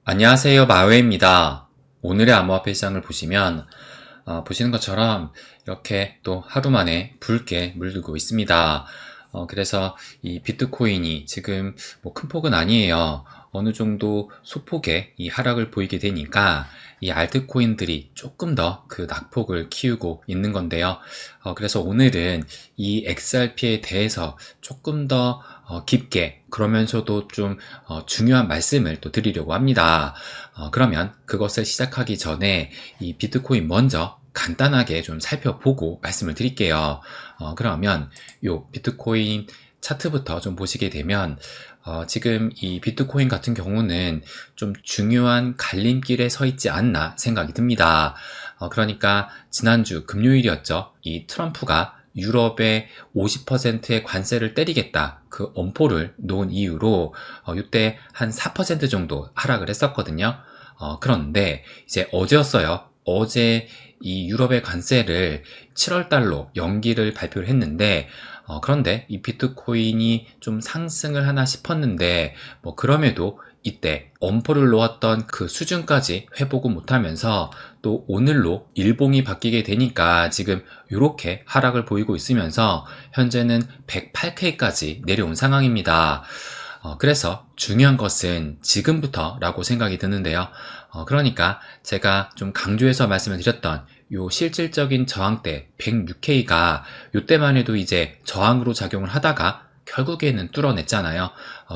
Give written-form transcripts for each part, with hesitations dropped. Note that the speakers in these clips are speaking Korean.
안녕하세요, 마웨입니다. 오늘의 암호화폐 시장을 보시면 보시는 것처럼 이렇게 또 하루 만에 붉게 물들고 있습니다. 그래서 이 비트코인이 지금 뭐 큰 폭은 아니에요. 어느 정도 소폭의 이 하락을 보이게 되니까 이 알트코인들이 조금 더 그 낙폭을 키우고 있는 건데요. 그래서 오늘은 이 XRP에 대해서 조금 더 깊게 그러면서도 좀 중요한 말씀을 또 드리려고 합니다. 그러면 그것을 시작하기 전에 이 비트코인 먼저 간단하게 좀 살펴보고 말씀을 드릴게요. 그러면 요 비트코인 차트부터 좀 보시게 되면 지금 이 비트코인 같은 경우는 좀 중요한 갈림길에 서 있지 않나 생각이 듭니다. 그러니까 지난주 금요일이었죠. 이 트럼프가 유럽에 50%의 관세를 때리겠다. 그 엄포를 놓은 이유로 이때 한 4% 정도 하락을 했었거든요. 그런데 이제 어제였어요. 어제 이 유럽의 관세를 7월 달로 연기를 발표를 했는데 그런데 이 비트코인이 좀 상승을 하나 싶었는데 그럼에도 이때 엄포를 놓았던 그 수준까지 회복을 못하면서 또 오늘로 일봉이 바뀌게 되니까 지금 이렇게 하락을 보이고 있으면서 현재는 108K까지 내려온 상황입니다. 그래서 중요한 것은 지금부터라고 생각이 드는데요. 그러니까 제가 좀 강조해서 말씀을 드렸던 요 실질적인 저항대 106K가 요때만 해도 이제 저항으로 작용을 하다가 결국에는 뚫어냈잖아요.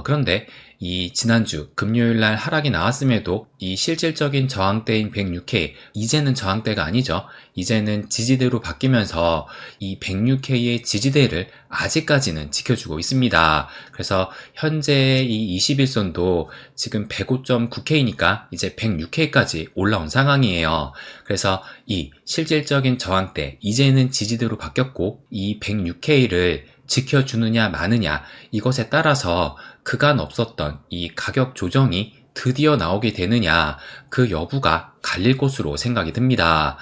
그런데 이 지난주 금요일 날 하락이 나왔음에도 이 실질적인 저항대인 106K, 이제는 저항대가 아니죠. 이제는 지지대로 바뀌면서 이 106K의 지지대를 아직까지는 지켜주고 있습니다. 그래서 현재 이 21선도 지금 105.9K니까 이제 106K까지 올라온 상황이에요. 그래서 이 실질적인 저항대, 이제는 지지대로 바뀌었고 이 106K를 지켜주느냐 마느냐, 이것에 따라서 그간 없었던 이 가격 조정이 드디어 나오게 되느냐, 그 여부가 갈릴 것으로 생각이 듭니다.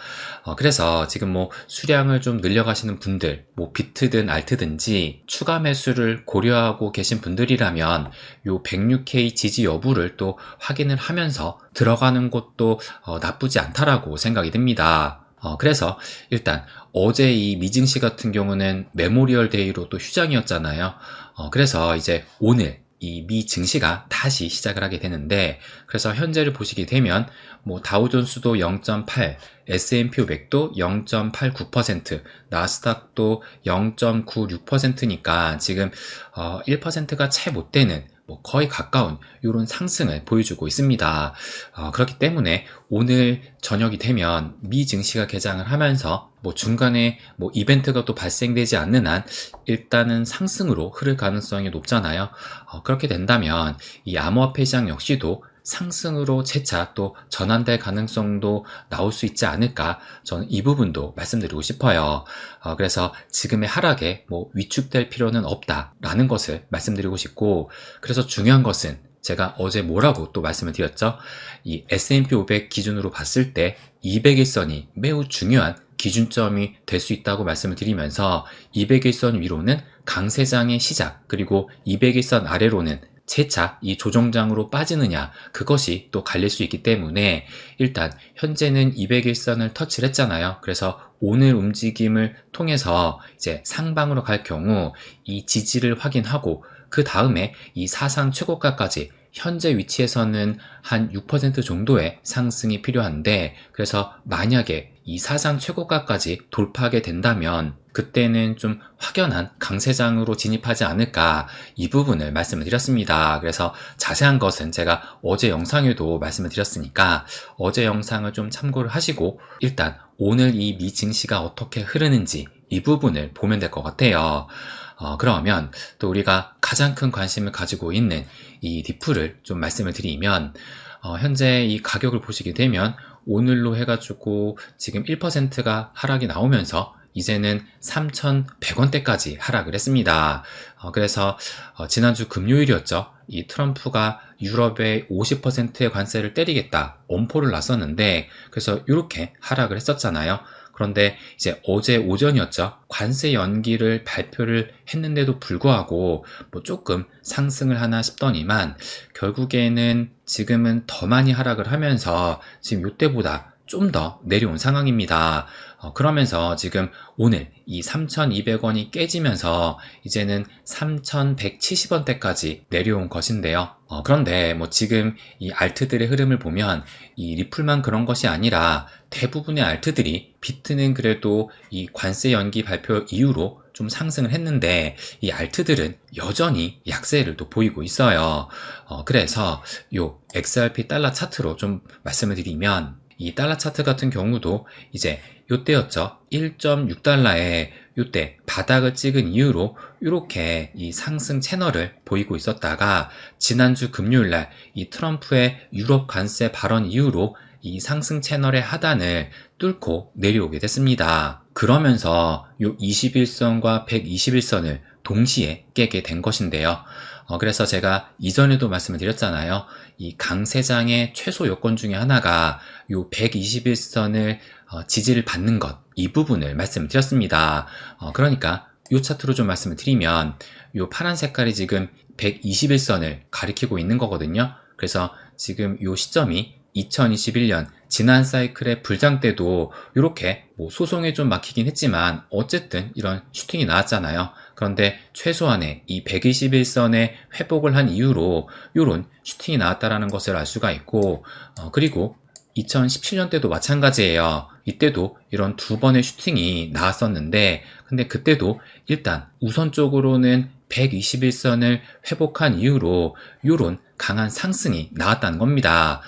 그래서 지금 수량을 좀 늘려가시는 분들, 비트든 알트든지 추가 매수를 고려하고 계신 분들이라면 요 106K 지지 여부를 또 확인을 하면서 들어가는 것도 나쁘지 않다라고 생각이 듭니다. 그래서 일단 어제 이 미증시 같은 경우는 메모리얼 데이로 또 휴장이었잖아요. 그래서 이제 오늘 이 미 증시가 다시 시작을 하게 되는데, 그래서 현재를 보시게 되면 다우존스도 0.8, S&P 500도 0.89%, 나스닥도 0.96%니까 지금 1%가 채 못 되는 거의 가까운 이런 상승을 보여주고 있습니다. 그렇기 때문에 오늘 저녁이 되면 미 증시가 개장을 하면서 중간에 이벤트가 또 발생되지 않는 한 일단은 상승으로 흐를 가능성이 높잖아요. 그렇게 된다면 이 암호화폐 시장 역시도 상승으로 재차 또 전환될 가능성도 나올 수 있지 않을까, 저는 이 부분도 말씀드리고 싶어요. 그래서 지금의 하락에 위축될 필요는 없다라는 것을 말씀드리고 싶고, 그래서 중요한 것은 제가 어제 뭐라고 또 말씀을 드렸죠? 이 S&P 500 기준으로 봤을 때 200일선이 매우 중요한 기준점이 될 수 있다고 말씀을 드리면서 200일선 위로는 강세장의 시작, 그리고 200일선 아래로는 재차 이 조정장으로 빠지느냐, 그것이 또 갈릴 수 있기 때문에 일단 현재는 200일선을 터치를 했잖아요. 그래서 오늘 움직임을 통해서 이제 상방으로 갈 경우 이 지지를 확인하고 그 다음에 이 사상 최고가까지 현재 위치에서는 한 6% 정도의 상승이 필요한데, 그래서 만약에 이 사상 최고가까지 돌파하게 된다면 그때는 좀 확연한 강세장으로 진입하지 않을까, 이 부분을 말씀을 드렸습니다. 그래서 자세한 것은 제가 어제 영상에도 말씀을 드렸으니까 어제 영상을 좀 참고를 하시고 일단 오늘 이 미 증시가 어떻게 흐르는지 이 부분을 보면 될 것 같아요. 그러면 또 우리가 가장 큰 관심을 가지고 있는 이 리플을 좀 말씀을 드리면, 현재 이 가격을 보시게 되면 오늘로 해가지고 지금 1%가 하락이 나오면서 이제는 3,100원대까지 하락을 했습니다. 그래서 지난주 금요일이었죠. 이 트럼프가 유럽에 50%의 관세를 때리겠다 엄포를 놨었는데, 그래서 이렇게 하락을 했었잖아요. 그런데 이제 어제 오전이었죠. 관세 연기를 발표를 했는데도 불구하고 뭐 조금 상승을 하나 싶더니만 결국에는 지금은 더 많이 하락을 하면서 지금 이때보다 좀 더 내려온 상황입니다. 그러면서 지금 오늘 이 3,200원이 깨지면서 이제는 3,170원대까지 내려온 것인데요. 그런데 뭐 지금 이 알트들의 흐름을 보면 이 리플만 그런 것이 아니라 대부분의 알트들이 비트는 그래도 이 관세 연기 발표 이후로 좀 상승을 했는데 이 알트들은 여전히 약세를 또 보이고 있어요. 그래서 요 XRP 달러 차트로 좀 말씀을 드리면 이 달러 차트 같은 경우도 이제 요때였죠. 1.6달러에 요때 바닥을 찍은 이후로 이렇게 이 상승 채널을 보이고 있었다가 지난주 금요일날 이 트럼프의 유럽 관세 발언 이후로 이 상승 채널의 하단을 뚫고 내려오게 됐습니다. 그러면서 요 21선과 121선을 동시에 깨게 된 것인데요. 그래서 제가 이전에도 말씀을 드렸잖아요. 이 강세장의 최소 요건 중에 하나가 요 121선을 지지를 받는 것, 이 부분을 말씀을 드렸습니다. 그러니까 요 차트로 좀 말씀을 드리면 요 파란 색깔이 지금 121선을 가리키고 있는 거거든요. 그래서 지금 요 시점이 2021년 지난 사이클의 불장 때도 이렇게 뭐 소송에 좀 막히긴 했지만 어쨌든 이런 슈팅이 나왔잖아요. 그런데 최소한의 이 121선의 회복을 한 이후로 이런 슈팅이 나왔다라는 것을 알 수가 있고 그리고 2017년 때도 마찬가지예요. 이때도 이런 두 번의 슈팅이 나왔었는데 근데 그때도 일단 우선적으로는 121선을 회복한 이후로 이런 강한 상승이 나왔다는 겁니다.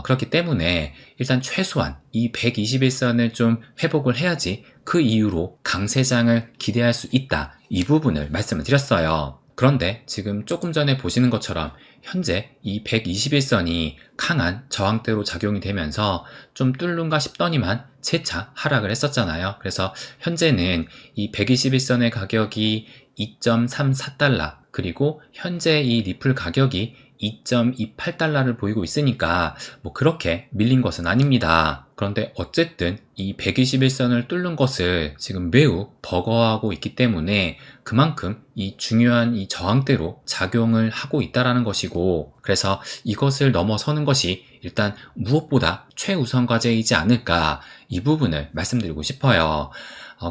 그렇기 때문에 일단 최소한 이 121선을 좀 회복을 해야지 그 이후로 강세장을 기대할 수 있다. 이 부분을 말씀을 드렸어요. 그런데 지금 조금 전에 보시는 것처럼 현재 이 121선이 강한 저항대로 작용이 되면서 좀 뚫는가 싶더니만 재차 하락을 했었잖아요. 그래서 현재는 이 121선의 가격이 2.34달러 그리고 현재 이 리플 가격이 2.28달러를 보이고 있으니까 뭐 그렇게 밀린 것은 아닙니다. 그런데 어쨌든 이 121선을 뚫는 것을 지금 매우 버거워하고 있기 때문에 그만큼 이 중요한 이 저항대로 작용을 하고 있다라는 것이고 그래서 이것을 넘어서는 것이 일단 무엇보다 최우선 과제이지 않을까 이 부분을 말씀드리고 싶어요.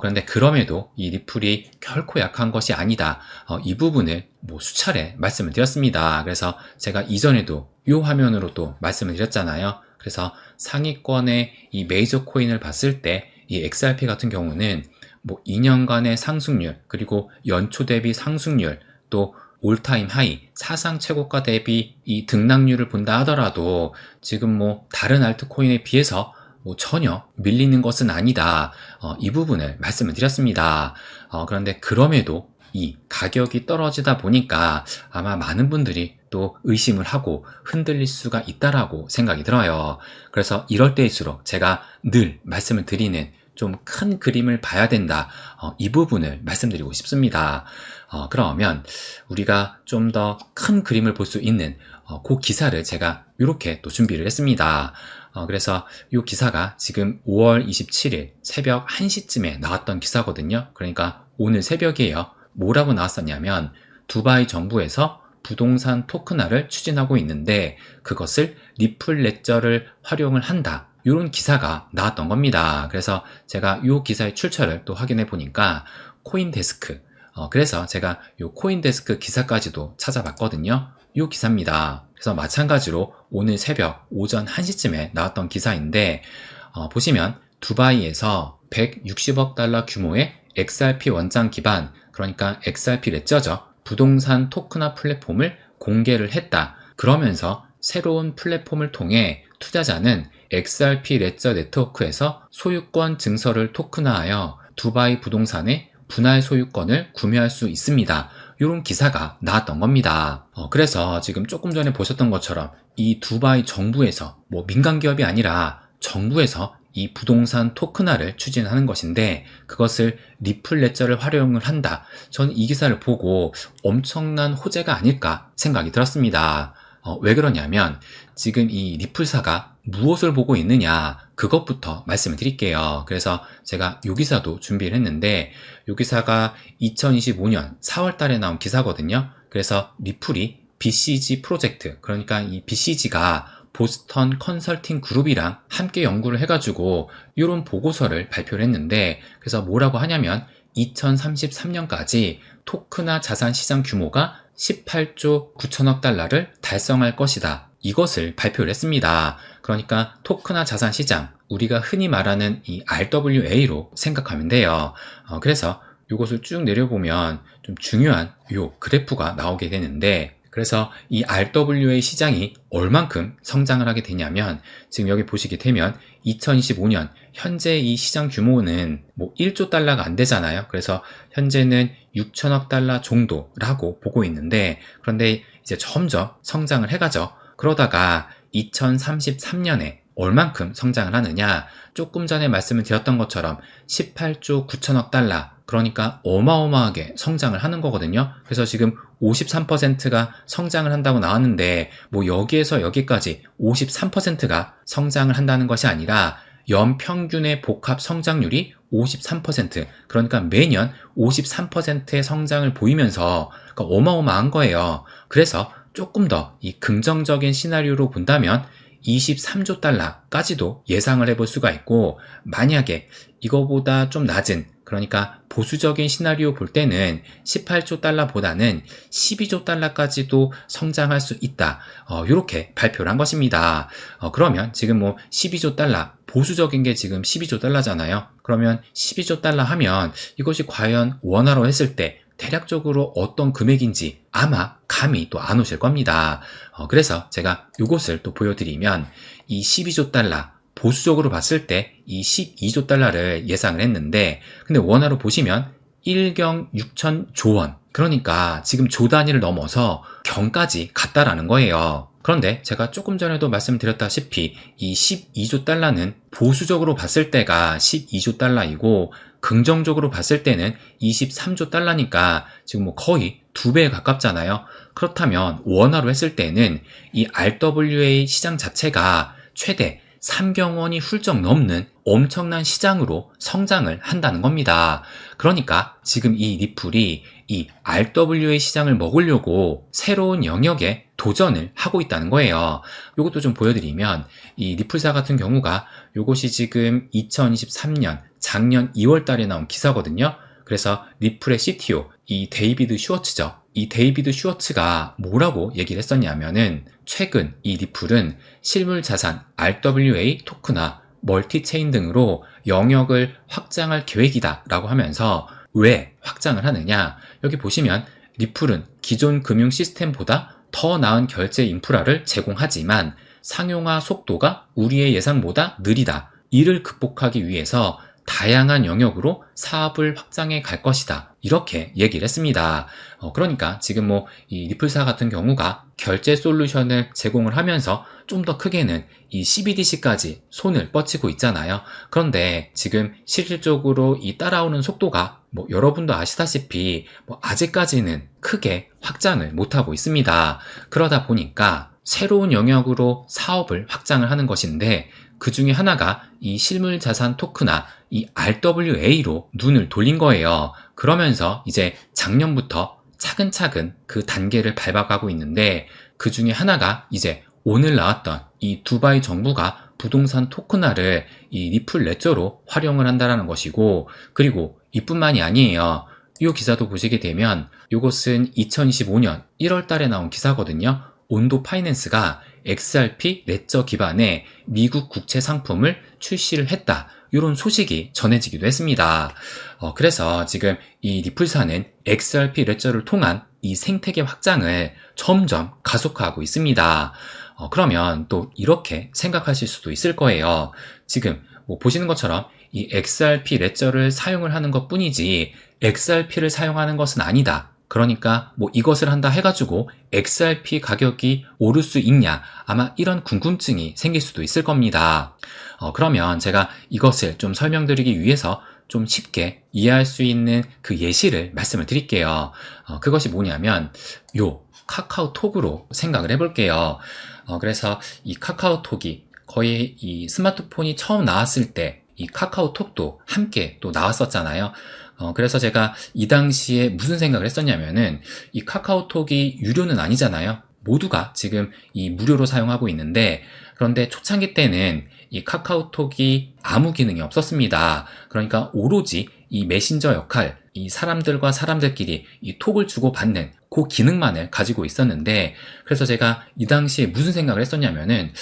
그런데 그럼에도 이 리플이 결코 약한 것이 아니다. 이 부분을 뭐 수차례 말씀을 드렸습니다. 그래서 제가 이전에도 이 화면으로 또 말씀을 드렸잖아요. 그래서 상위권의 이 메이저 코인을 봤을 때 이 XRP 같은 경우는 뭐 2년간의 상승률 그리고 연초 대비 상승률 또 올타임 하이 사상 최고가 대비 이 등락률을 본다 하더라도 지금 뭐 다른 알트코인에 비해서 뭐 전혀 밀리는 것은 아니다. 이 부분을 말씀을 드렸습니다. 그런데 그럼에도 이 가격이 떨어지다 보니까 아마 많은 분들이 또 의심을 하고 흔들릴 수가 있다라고 생각이 들어요. 그래서 이럴 때일수록 제가 늘 말씀을 드리는 좀 큰 그림을 봐야 된다. 이 부분을 말씀드리고 싶습니다. 그러면 우리가 좀 더 큰 그림을 볼 수 있는 그 기사를 제가 이렇게 또 준비를 했습니다. 그래서 이 기사가 지금 5월 27일 새벽 1시쯤에 나왔던 기사거든요. 그러니까 오늘 새벽이에요. 뭐라고 나왔었냐면 두바이 정부에서 부동산 토큰화를 추진하고 있는데 그것을 리플 레저를 활용을 한다. 이런 기사가 나왔던 겁니다. 그래서 제가 이 기사의 출처를 또 확인해 보니까 코인데스크 그래서 제가 이 코인데스크 기사까지도 찾아봤거든요. 이 기사입니다. 그래서 마찬가지로 오늘 새벽 오전 1시쯤에 나왔던 기사인데 보시면 두바이에서 160억 달러 규모의 XRP 원장 기반 그러니까 XRP 레저죠. 부동산 토큰화 플랫폼을 공개를 했다. 그러면서 새로운 플랫폼을 통해 투자자는 XRP 레저 네트워크에서 소유권 증서를 토큰화하여 두바이 부동산의 분할 소유권을 구매할 수 있습니다. 이런 기사가 나왔던 겁니다. 그래서 지금 조금 전에 보셨던 것처럼 이 두바이 정부에서 뭐 민간 기업이 아니라 정부에서 이 부동산 토큰화를 추진하는 것인데 그것을 리플 레저를 활용을 한다. 저는 이 기사를 보고 엄청난 호재가 아닐까 생각이 들었습니다. 왜 그러냐면 지금 이 리플사가 무엇을 보고 있느냐 그것부터 말씀을 드릴게요. 그래서 제가 요 기사도 준비를 했는데 요 기사가 2025년 4월 달에 나온 기사거든요. 그래서 리플이 BCG 프로젝트, 그러니까 이 BCG가 보스턴 컨설팅 그룹이랑 함께 연구를 해가지고 이런 보고서를 발표를 했는데, 그래서 뭐라고 하냐면 2033년까지 토크나 자산 시장 규모가 18조 9천억 달러를 달성할 것이다. 이것을 발표를 했습니다. 그러니까 토크나 자산 시장, 우리가 흔히 말하는 이 RWA로 생각하면 돼요. 그래서 이것을 쭉 내려보면 좀 중요한 요 그래프가 나오게 되는데, 그래서 이 RWA 시장이 얼만큼 성장을 하게 되냐면, 지금 여기 보시게 되면 2025년 현재 이 시장 규모는 뭐 1조 달러가 안 되잖아요. 그래서 현재는 6천억 달러 정도라고 보고 있는데, 그런데 이제 점점 성장을 해가죠. 그러다가 2033년에 얼만큼 성장을 하느냐, 조금 전에 말씀을 드렸던 것처럼 18조 9천억 달러, 그러니까 어마어마하게 성장을 하는 거거든요. 그래서 지금 53%가 성장을 한다고 나왔는데, 뭐 여기에서 여기까지 53%가 성장을 한다는 것이 아니라 연평균의 복합 성장률이 53%, 그러니까 매년 53%의 성장을 보이면서, 그러니까 어마어마한 거예요. 그래서 조금 더 이 긍정적인 시나리오로 본다면 23조 달러까지도 예상을 해볼 수가 있고, 만약에 이거보다 좀 낮은, 그러니까 보수적인 시나리오 볼 때는 18조 달러보다는 12조 달러까지도 성장할 수 있다. 이렇게 발표를 한 것입니다. 그러면 지금 뭐 12조 달러, 보수적인 게 지금 12조 달러잖아요. 그러면 12조 달러 하면 이것이 과연 원화로 했을 때 대략적으로 어떤 금액인지 아마 감이 또 안 오실 겁니다. 그래서 제가 이것을 또 보여드리면, 이 12조 달러, 보수적으로 봤을 때 이 12조 달러를 예상을 했는데, 근데 원화로 보시면 1경 6천조 원, 그러니까 지금 조 단위를 넘어서 경까지 갔다라는 거예요. 그런데 제가 조금 전에도 말씀드렸다시피 이 12조 달러는 보수적으로 봤을 때가 12조 달러이고, 긍정적으로 봤을 때는 23조 달러니까 지금 뭐 거의 2배에 가깝잖아요. 그렇다면 원화로 했을 때는 이 RWA 시장 자체가 최대 3경원이 훌쩍 넘는 엄청난 시장으로 성장을 한다는 겁니다. 그러니까 지금 이 리플이 이 RWA 시장을 먹으려고 새로운 영역에 도전을 하고 있다는 거예요. 이것도 좀 보여드리면, 이 리플사 같은 경우가 이것이 지금 2023년 작년 2월 달에 나온 기사거든요. 그래서 리플의 CTO, 이 데이비드 슈워츠죠. 이 데이비드 슈워츠가 뭐라고 얘기를 했었냐면은, 최근 이 리플은 실물 자산, RWA, 토크나 멀티체인 등으로 영역을 확장할 계획이다 라고 하면서, 왜 확장을 하느냐, 여기 보시면 리플은 기존 금융 시스템보다 더 나은 결제 인프라를 제공하지만 상용화 속도가 우리의 예상보다 느리다. 이를 극복하기 위해서 다양한 영역으로 사업을 확장해 갈 것이다. 이렇게 얘기를 했습니다. 그러니까 지금 뭐 이 리플사 같은 경우가 결제 솔루션을 제공을 하면서 좀 더 크게는 이 CBDC까지 손을 뻗치고 있잖아요. 그런데 지금 실질적으로 이 따라오는 속도가 뭐 여러분도 아시다시피 뭐 아직까지는 크게 확장을 못하고 있습니다. 그러다 보니까 새로운 영역으로 사업을 확장을 하는 것인데, 그 중에 하나가 이 실물 자산 토크나 이 RWA로 눈을 돌린 거예요. 그러면서 이제 작년부터 차근차근 그 단계를 밟아가고 있는데, 그 중에 하나가 이제 오늘 나왔던 이 두바이 정부가 부동산 토큰화를 이 리플 레저로 활용을 한다는 것이고, 그리고 이뿐만이 아니에요. 이 기사도 보시게 되면 이것은 2025년 1월 달에 나온 기사거든요. 온도 파이낸스가 XRP 레저 기반의 미국 국채 상품을 출시를 했다. 이런 소식이 전해지기도 했습니다. 그래서 지금 이 리플사는 XRP 레저를 통한 이 생태계 확장을 점점 가속화하고 있습니다. 그러면 또 이렇게 생각하실 수도 있을 거예요. 지금 뭐 보시는 것처럼 이 XRP 레저를 사용을 하는 것 뿐이지 XRP를 사용하는 것은 아니다. 그러니까 뭐 이것을 한다 해가지고 XRP 가격이 오를 수 있냐, 아마 이런 궁금증이 생길 수도 있을 겁니다. 그러면 제가 이것을 좀 설명드리기 위해서 좀 쉽게 이해할 수 있는 그 예시를 말씀을 드릴게요. 그것이 뭐냐면 요 카카오톡으로 생각을 해볼게요. 그래서 이 카카오톡이 거의 이 스마트폰이 처음 나왔을 때 이 카카오톡도 함께 또 나왔었잖아요. 그래서 제가 이 당시에 무슨 생각을 했었냐면은 이 카카오톡이 유료는 아니잖아요. 모두가 지금 이 무료로 사용하고 있는데, 그런데 초창기 때는 이 카카오톡이 아무 기능이 없었습니다. 그러니까 오로지 이 메신저 역할, 이 사람들과 사람들끼리 이 톡을 주고받는 그 기능만을 가지고 있었는데, 그래서 제가 이 당시에 무슨 생각을 했었냐면은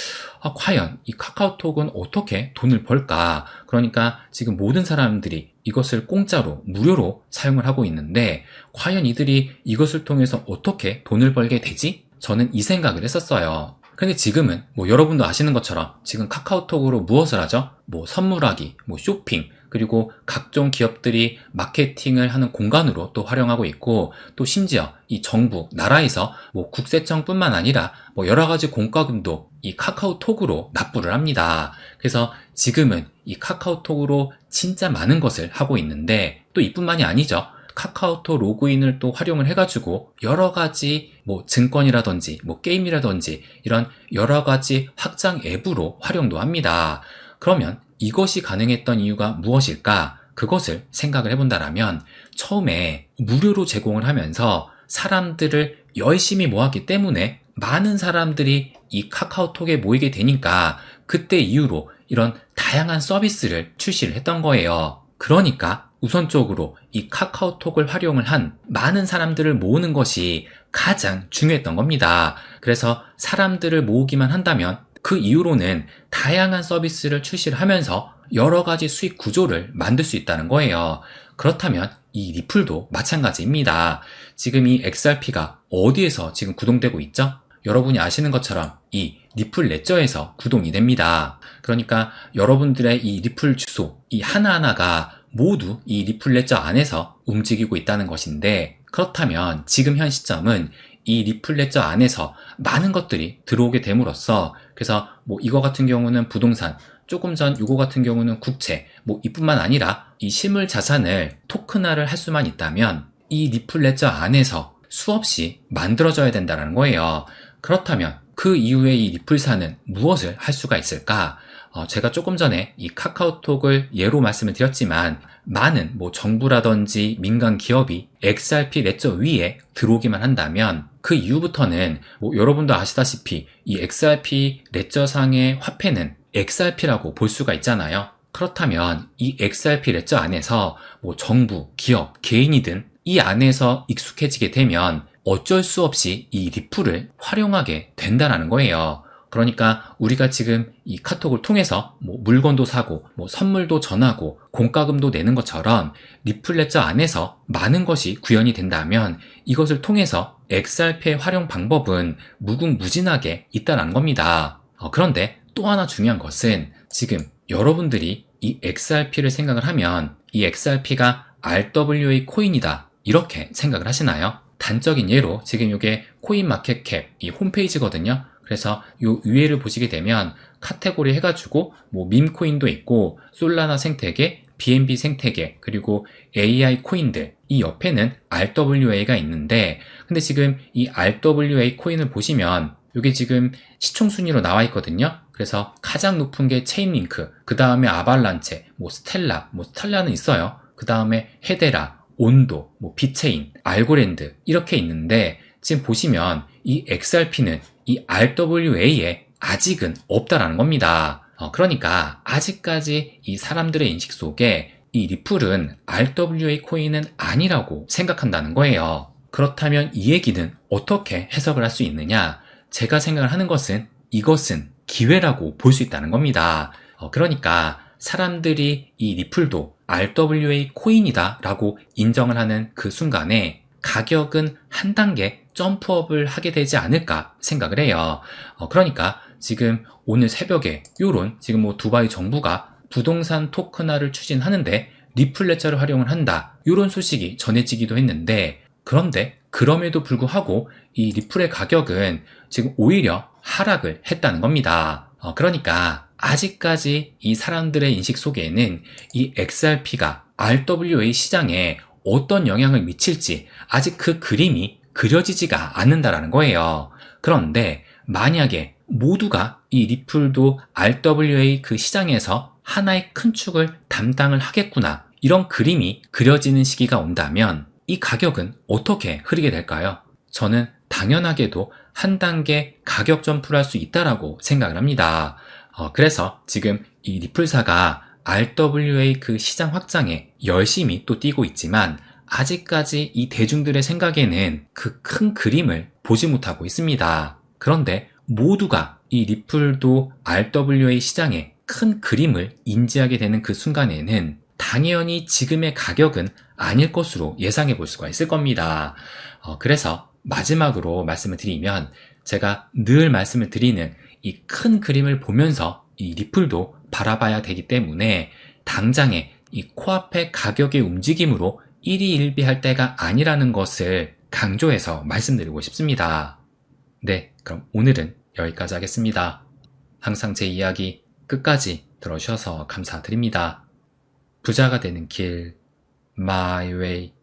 과연 이 카카오톡은 어떻게 돈을 벌까? 그러니까 지금 모든 사람들이 이것을 공짜로 무료로 사용을 하고 있는데 과연 이들이 이것을 통해서 어떻게 돈을 벌게 되지? 저는 이 생각을 했었어요. 근데 지금은 여러분도 아시는 것처럼 지금 카카오톡으로 무엇을 하죠? 선물하기, 쇼핑, 그리고 각종 기업들이 마케팅을 하는 공간으로 또 활용하고 있고, 또 심지어 이 정부, 나라에서 국세청뿐만 아니라 여러 가지 공과금도 이 카카오톡으로 납부를 합니다. 그래서 지금은 이 카카오톡으로 진짜 많은 것을 하고 있는데, 또 이뿐만이 아니죠. 카카오톡 로그인을 또 활용을 해가지고 여러 가지 증권이라든지 게임이라든지 이런 여러 가지 확장 앱으로 활용도 합니다. 그러면 이것이 가능했던 이유가 무엇일까? 그것을 생각을 해본다라면 처음에 무료로 제공을 하면서 사람들을 열심히 모았기 때문에 많은 사람들이 이 카카오톡에 모이게 되니까 그때 이후로 이런 다양한 서비스를 출시를 했던 거예요. 그러니까 우선적으로 이 카카오톡을 활용을 한 많은 사람들을 모으는 것이 가장 중요했던 겁니다. 그래서 사람들을 모으기만 한다면 그 이후로는 다양한 서비스를 출시를 하면서 여러 가지 수익 구조를 만들 수 있다는 거예요. 그렇다면 이 리플도 마찬가지입니다. 지금 이 XRP가 어디에서 지금 구동되고 있죠? 여러분이 아시는 것처럼 이 리플 레저에서 구동이 됩니다. 그러니까 여러분들의 이 리플 주소, 이 하나하나가 모두 이 리플 레저 안에서 움직이고 있다는 것인데, 그렇다면 지금 현 시점은 이 리플 레저 안에서 많은 것들이 들어오게 됨으로써, 그래서 이거 같은 경우는 부동산, 조금 전 이거 같은 경우는 국채, 이뿐만 아니라 이 실물 자산을 토큰화를 할 수만 있다면 이 리플 레저 안에서 수없이 만들어져야 된다는 거예요. 그렇다면 그 이후에 이 리플사는 무엇을 할 수가 있을까? 제가 조금 전에 이 카카오톡을 예로 말씀을 드렸지만 많은 정부라든지 민간 기업이 XRP 레저 위에 들어오기만 한다면 그 이후부터는 여러분도 아시다시피 이 XRP 레저상의 화폐는 XRP라고 볼 수가 있잖아요. 그렇다면 이 XRP 레저 안에서 정부, 기업, 개인이든 이 안에서 익숙해지게 되면 어쩔 수 없이 이 리플을 활용하게 된다는 거예요. 그러니까 우리가 지금 이 카톡을 통해서 물건도 사고 선물도 전하고 공과금도 내는 것처럼 리플 레저 안에서 많은 것이 구현이 된다면 이것을 통해서 XRP의 활용 방법은 무궁무진하게 있다는 겁니다. 그런데 또 하나 중요한 것은 지금 여러분들이 이 XRP를 생각을 하면 이 XRP가 RWA 코인이다 이렇게 생각을 하시나요? 단적인 예로 지금 이게 코인마켓캡 이 홈페이지거든요. 그래서 이 위에를 보시게 되면 카테고리 해가지고 밈코인도 있고 솔라나 생태계, BNB 생태계, 그리고 AI 코인들, 이 옆에는 RWA가 있는데, 근데 지금 이 RWA 코인을 보시면 이게 지금 시총 순위로 나와 있거든요. 그래서 가장 높은 게 체인링크, 그 다음에 아발란체, 스텔라는 있어요. 그 다음에 헤데라, 온도, 비체인, 알고랜드 이렇게 있는데, 지금 보시면 이 XRP는 이 RWA에 아직은 없다라는 겁니다. 그러니까 아직까지 이 사람들의 인식 속에 이 리플은 RWA 코인은 아니라고 생각한다는 거예요. 그렇다면 이 얘기는 어떻게 해석을 할 수 있느냐? 제가 생각을 하는 것은 이것은 기회라고 볼 수 있다는 겁니다. 그러니까 사람들이 이 리플도 RWA 코인이다 라고 인정을 하는 그 순간에 가격은 한 단계 점프업을 하게 되지 않을까 생각을 해요. 그러니까 지금 오늘 새벽에 요런 지금 두바이 정부가 부동산 토큰화를 추진하는데 리플 레저를 활용을 한다 요런 소식이 전해지기도 했는데, 그런데 그럼에도 불구하고 이 리플의 가격은 지금 오히려 하락을 했다는 겁니다. 그러니까 아직까지 이 사람들의 인식 속에는 이 XRP가 RWA 시장에 어떤 영향을 미칠지 아직 그 그림이 그려지지가 않는다라는 거예요. 그런데 만약에 모두가 이 리플도 RWA 그 시장에서 하나의 큰 축을 담당을 하겠구나, 이런 그림이 그려지는 시기가 온다면 이 가격은 어떻게 흐르게 될까요? 저는 당연하게도 한 단계 가격 점프를 할 수 있다라고 생각을 합니다. 그래서 지금 이 리플사가 RWA 그 시장 확장에 열심히 또 뛰고 있지만 아직까지 이 대중들의 생각에는 그 큰 그림을 보지 못하고 있습니다. 그런데 모두가 이 리플도 RWA 시장의 큰 그림을 인지하게 되는 그 순간에는 당연히 지금의 가격은 아닐 것으로 예상해 볼 수가 있을 겁니다. 그래서 마지막으로 말씀을 드리면, 제가 늘 말씀을 드리는 이 큰 그림을 보면서 이 리플도 바라봐야 되기 때문에 당장의 이 코앞의 가격의 움직임으로 일희일비할 때가 아니라는 것을 강조해서 말씀드리고 싶습니다. 네, 그럼 오늘은 여기까지 하겠습니다. 항상 제 이야기 끝까지 들어주셔서 감사드립니다. 부자가 되는 길, My Way.